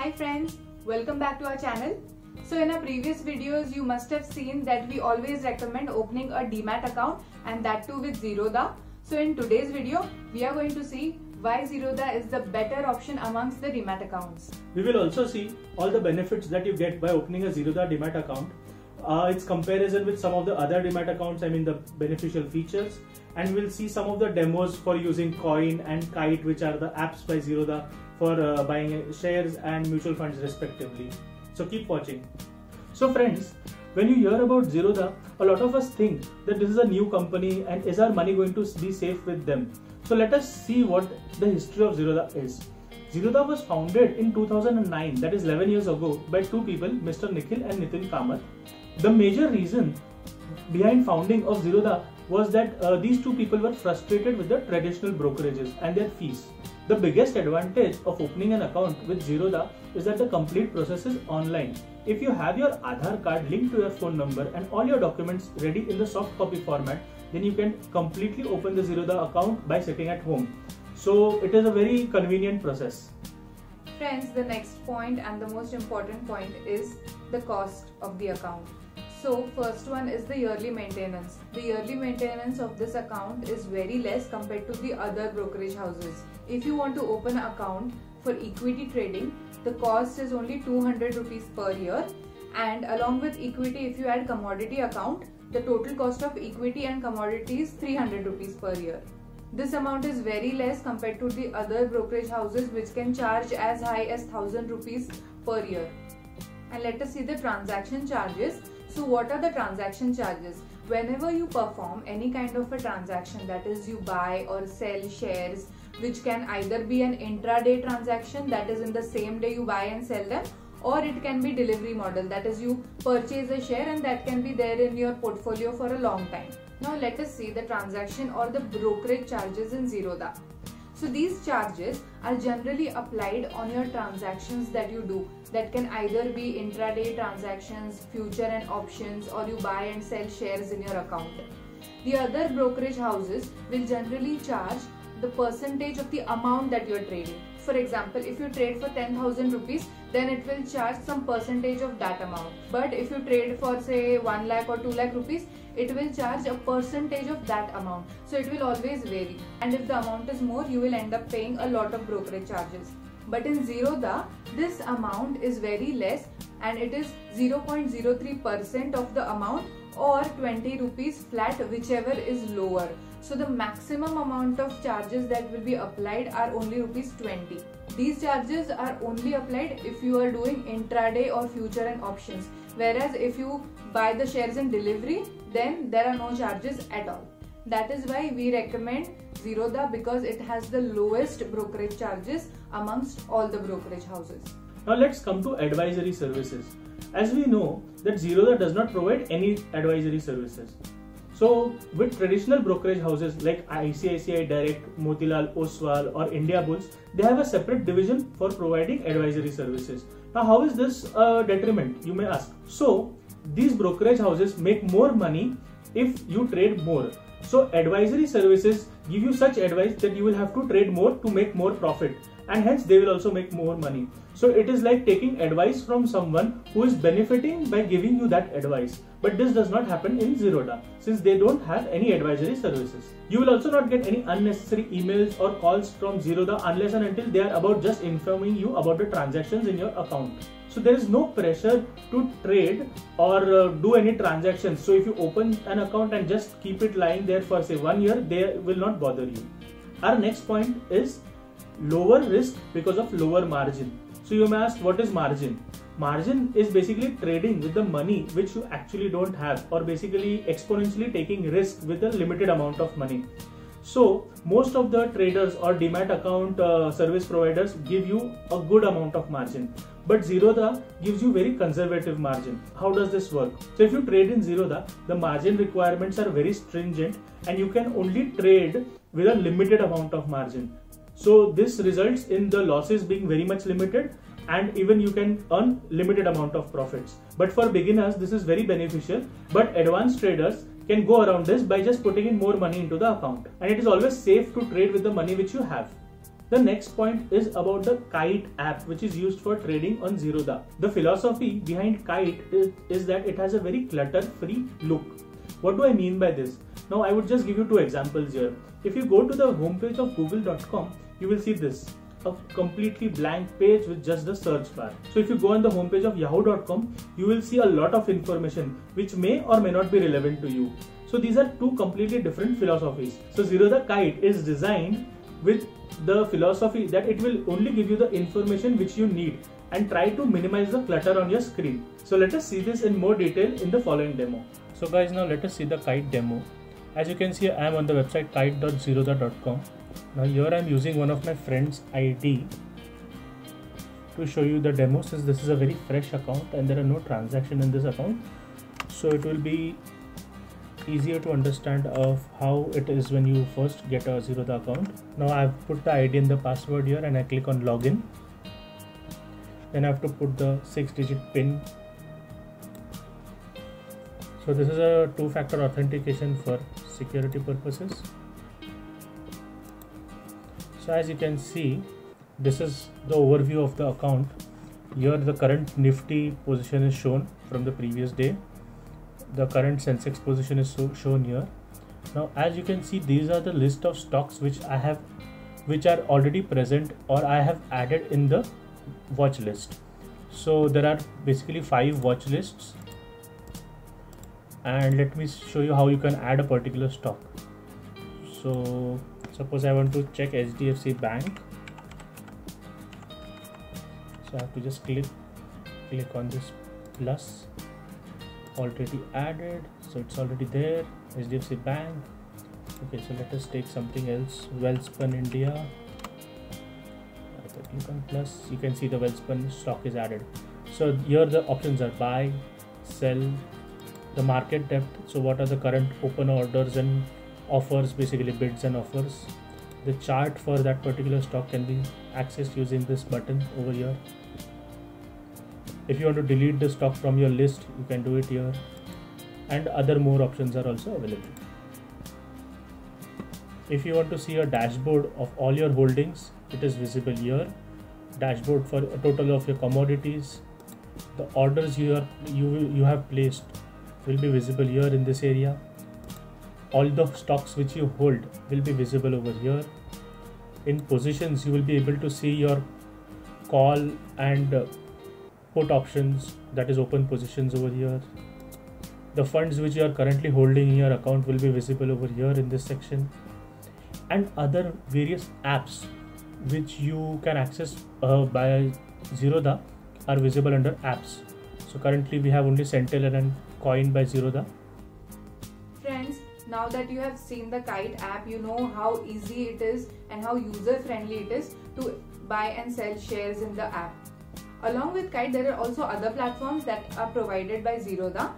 Hi friends, welcome back to our channel. So in our previous videos you must have seen that we always recommend opening a Demat account and that too with Zerodha. So in today's video we are going to see why Zerodha is the better option amongst the Demat accounts. We will also see all the benefits that you get by opening a Zerodha Demat account. Its comparison with some of the other Demat accounts, the beneficial features, and we'll see some of the demos for using Coin and Kite, which are the apps by Zerodha for buying shares and mutual funds respectively. So keep watching. So friends, when you hear about Zerodha, a lot of us think that this is a new company and is our money going to be safe with them. So let us see what the history of Zerodha is. Zerodha was founded in 2009, that is 11 years ago, by two people, Mr. Nikhil and Nitin Kamath. The major reason behind founding of Zerodha was that these two people were frustrated with the traditional brokerages and their fees. The biggest advantage of opening an account with Zerodha is that the complete process is online. If you have your Aadhaar card linked to your phone number and all your documents ready in the soft copy format, then you can completely open the Zerodha account by sitting at home. So it is a very convenient process. Friends, the next point and the most important point is the cost of the account. So first one is the yearly maintenance. The yearly maintenance of this account is very less compared to the other brokerage houses. If you want to open an account for equity trading, the cost is only 200 rupees per year, and along with equity, if you add commodity account, the total cost of equity and commodity is 300 rupees per year. This amount is very less compared to the other brokerage houses which can charge as high as 1000 rupees per year. And let us see the transaction charges. So what are the transaction charges? Whenever you perform any kind of a transaction, that is you buy or sell shares, which can either be an intraday transaction, that is in the same day you buy and sell them, or it can be delivery model, that is you purchase a share and that can be there in your portfolio for a long time. Now let us see the transaction or the brokerage charges in Zerodha. So these charges are generally applied on your transactions that you do. That can either be intraday transactions, future and options, or you buy and sell shares in your account. The other brokerage houses will generally charge the percentage of the amount that you are trading. For example, if you trade for 10,000 rupees, then it will charge some percentage of that amount. But if you trade for say 1 lakh or 2 lakh rupees, it will charge a percentage of that amount. So it will always vary. And if the amount is more, you will end up paying a lot of brokerage charges. But in Zerodha, this amount is very less and it is 0.03% of the amount or 20 rupees flat, whichever is lower. So the maximum amount of charges that will be applied are only rupees 20. These charges are only applied if you are doing intraday or future and options. Whereas if you buy the shares in delivery, then there are no charges at all. That is why we recommend Zerodha, because it has the lowest brokerage charges amongst all the brokerage houses. Now let's come to advisory services. As we know that Zerodha does not provide any advisory services. So with traditional brokerage houses like ICICI Direct, Motilal Oswal or India Bulls, they have a separate division for providing advisory services. Now how is this a detriment, you may ask? So these brokerage houses make more money if you trade more. So advisory services give you such advice that you will have to trade more to make more profit, and hence they will also make more money. So it is like taking advice from someone who is benefiting by giving you that advice. But this does not happen in Zerodha since they don't have any advisory services. You will also not get any unnecessary emails or calls from Zerodha unless and until they are about just informing you about the transactions in your account. So there is no pressure to trade or do any transactions. So if you open an account and just keep it lying there for say 1 year, they will not bother you. Our next point is lower risk because of lower margin. So you may ask, what is margin? Margin is basically trading with the money which you actually don't have, or basically exponentially taking risk with a limited amount of money. So most of the traders or Demat account service providers give you a good amount of margin. But Zerodha gives you very conservative margin. How does this work? So if you trade in Zerodha, the margin requirements are very stringent and you can only trade with a limited amount of margin. So this results in the losses being very much limited, and even you can earn limited amount of profits. But for beginners, this is very beneficial, but advanced traders can go around this by just putting in more money into the account. And it is always safe to trade with the money which you have. The next point is about the Kite app, which is used for trading on Zerodha. The philosophy behind Kite is that it has a very clutter-free look. What do I mean by this? Now I would just give you two examples here. If you go to the homepage of google.com, you will see this, a completely blank page with just the search bar. So if you go on the homepage of yahoo.com, you will see a lot of information which may or may not be relevant to you. So these are two completely different philosophies. So Zerodha Kite is designed with the philosophy that it will only give you the information which you need and try to minimize the clutter on your screen. So let us see this in more detail in the following demo. So guys, now let us see the Kite demo. As you can see, I am on the website kite.zerodha.com. Now here I am using one of my friend's ID to show you the demo, since this is a very fresh account and there are no transactions in this account. So it will be easier to understand of how it is when you first get a Zerodha account. Now I have put the ID and the password here and I click on login. Then I have to put the 6-digit PIN. So this is a two-factor authentication for security purposes. So as you can see, this is the overview of the account. Here the current Nifty position is shown from the previous day. The current Sensex position is shown here. Now as you can see, these are the list of stocks which are already present or I have added in the watch list. So there are basically 5 watch lists, and let me show you how you can add a particular stock. So suppose I want to check HDFC Bank. So I have to just click on this plus. Already added, so it's already there. HDFC Bank. Okay, so let us take something else. Welspun India. If I click on plus, you can see the Welspun stock is added. So here the options are buy, sell, the market depth. So what are the current open orders and offers, basically bids and offers. The chart for that particular stock can be accessed using this button over here. If you want to delete the stock from your list, you can do it here, and other more options are also available. If you want to see a dashboard of all your holdings, it is visible here. Dashboard for a total of your commodities. The orders you have placed will be visible here in this area. All the stocks which you hold will be visible over here. In positions, you will be able to see your call and put options, that is open positions over here. The funds which you are currently holding in your account will be visible over here in this section, and other various apps which you can access by Zerodha are visible under apps. So currently we have only Centel and Coin by Zerodha. Friends, now that you have seen the Kite app, you know how easy it is and how user friendly it is to buy and sell shares in the app. Along with Kite, there are also other platforms that are provided by Zerodha.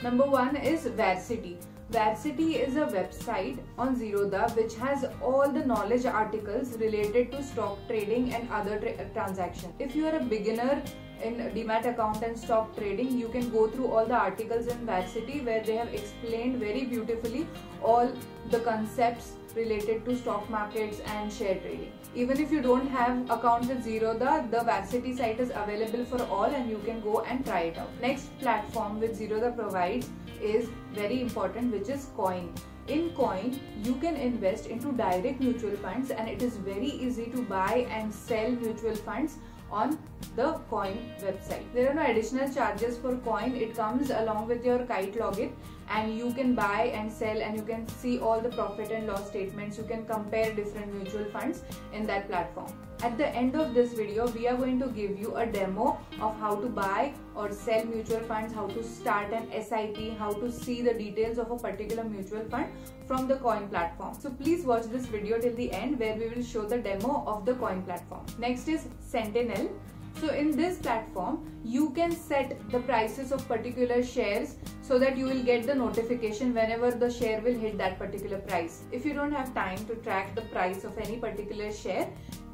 Number one is Varcity. Varcity is a website on Zerodha which has all the knowledge articles related to stock trading and other transactions. If you are a beginner in Demat account and stock trading, you can go through all the articles in Varcity where they have explained very beautifully all the concepts related to stock markets and share trading. Even if you don't have account with Zerodha, the Varcity site is available for all and you can go and try it out. Next platform which Zerodha provides is very important, which is Coin. In Coin, you can invest into direct mutual funds and it is very easy to buy and sell mutual funds on the Coin website. There are no additional charges for Coin. It comes along with your Kite login and you can buy and sell and you can see all the profit and loss statements. You can compare different mutual funds in that platform. At the end of this video, we are going to give you a demo of how to buy or sell mutual funds, how to start an SIP, how to see the details of a particular mutual fund from the Coin platform. So please watch this video till the end where we will show the demo of the Coin platform. Next is Sentinel. So in this platform, you can set the prices of particular shares so that you will get the notification whenever the share will hit that particular price. If you don't have time to track the price of any particular share,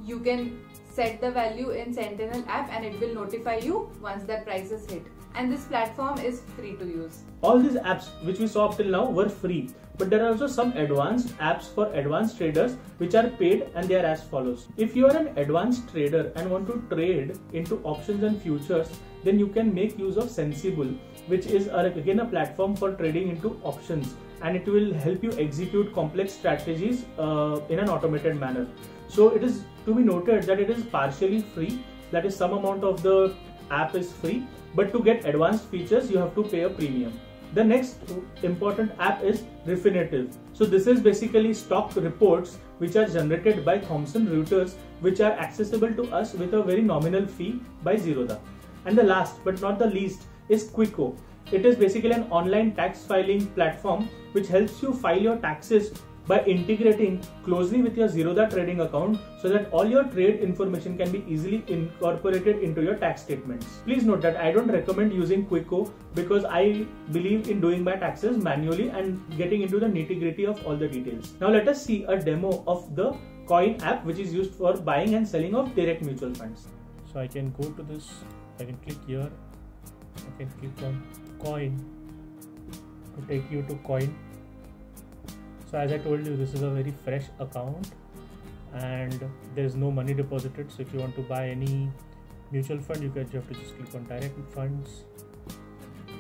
you can set the value in Sentinel app and it will notify you once that price is hit. And this platform is free to use. All these apps which we saw up till now were free, but there are also some advanced apps for advanced traders which are paid, and they are as follows. If you are an advanced trader and want to trade into options and futures, then you can make use of Sensible, which is again a platform for trading into options, and it will help you execute complex strategies in an automated manner. So it is to be noted that it is partially free, that is some amount of the app is free, but to get advanced features you have to pay a premium. The next important app is Refinitiv. So this is basically stock reports which are generated by Thomson Reuters, which are accessible to us with a very nominal fee by Zerodha. And the last but not the least is Quicko. It is basically an online tax filing platform which helps you file your taxes by integrating closely with your Zerodha trading account, so that all your trade information can be easily incorporated into your tax statements. Please note that I don't recommend using Quicko because I believe in doing my taxes manually and getting into the nitty-gritty of all the details. Now let us see a demo of the Coin app, which is used for buying and selling of direct mutual funds. So I can go to this, I can click here, I can click on Coin to take you to Coin. So as I told you, this is a very fresh account and there is no money deposited. So if you want to buy any mutual fund, you have to just click on direct funds.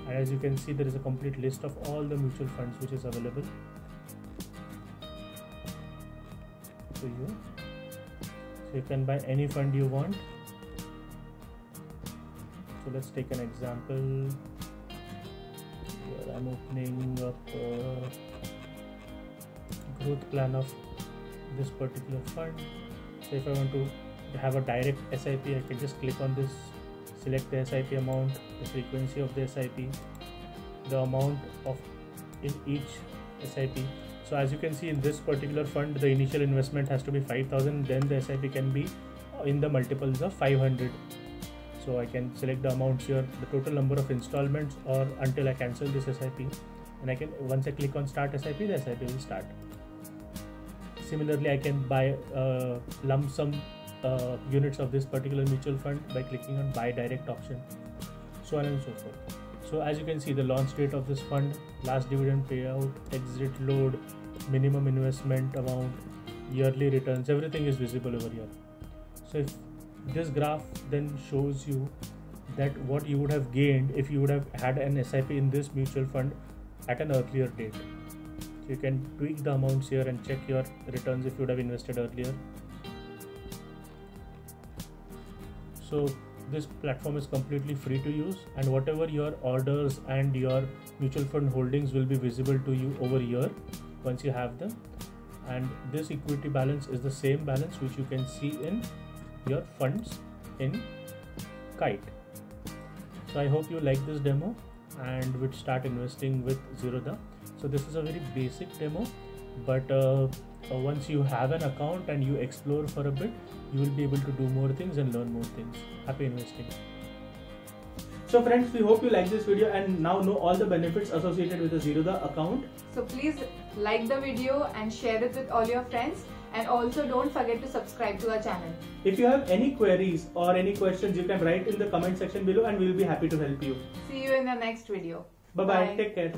And as you can see, there is a complete list of all the mutual funds which is available to you. So you can buy any fund you want. So let's take an example. Here I'm opening up growth plan of this particular fund. So if I want to have a direct SIP, I can just click on this, select the SIP amount, the frequency of the SIP, the amount of in each SIP. So as you can see, in this particular fund, the initial investment has to be 5,000, then the SIP can be in the multiples of 500. So I can select the amounts here, the total number of installments, or until I cancel this SIP, and I can, once I click on start SIP, the SIP will start. Similarly, I can buy lump sum units of this particular mutual fund by clicking on buy direct option, so on and so forth. So as you can see, the launch date of this fund, last dividend payout, exit load, minimum investment amount, yearly returns, everything is visible over here. So if this graph then shows you that what you would have gained if you would have had an SIP in this mutual fund at an earlier date. You can tweak the amounts here and check your returns if you would have invested earlier. So this platform is completely free to use, and whatever your orders and your mutual fund holdings will be visible to you over here once you have them. And this equity balance is the same balance which you can see in your funds in Kite. So I hope you like this demo and would start investing with Zerodha. So this is a very basic demo, but once you have an account and you explore for a bit, you will be able to do more things and learn more things. Happy investing. So friends, we hope you like this video and now know all the benefits associated with the Zerodha account. So please like the video and share it with all your friends, and also don't forget to subscribe to our channel. If you have any queries or any questions, you can write in the comment section below and we will be happy to help you. See you in the next video. Bye-bye. Take care.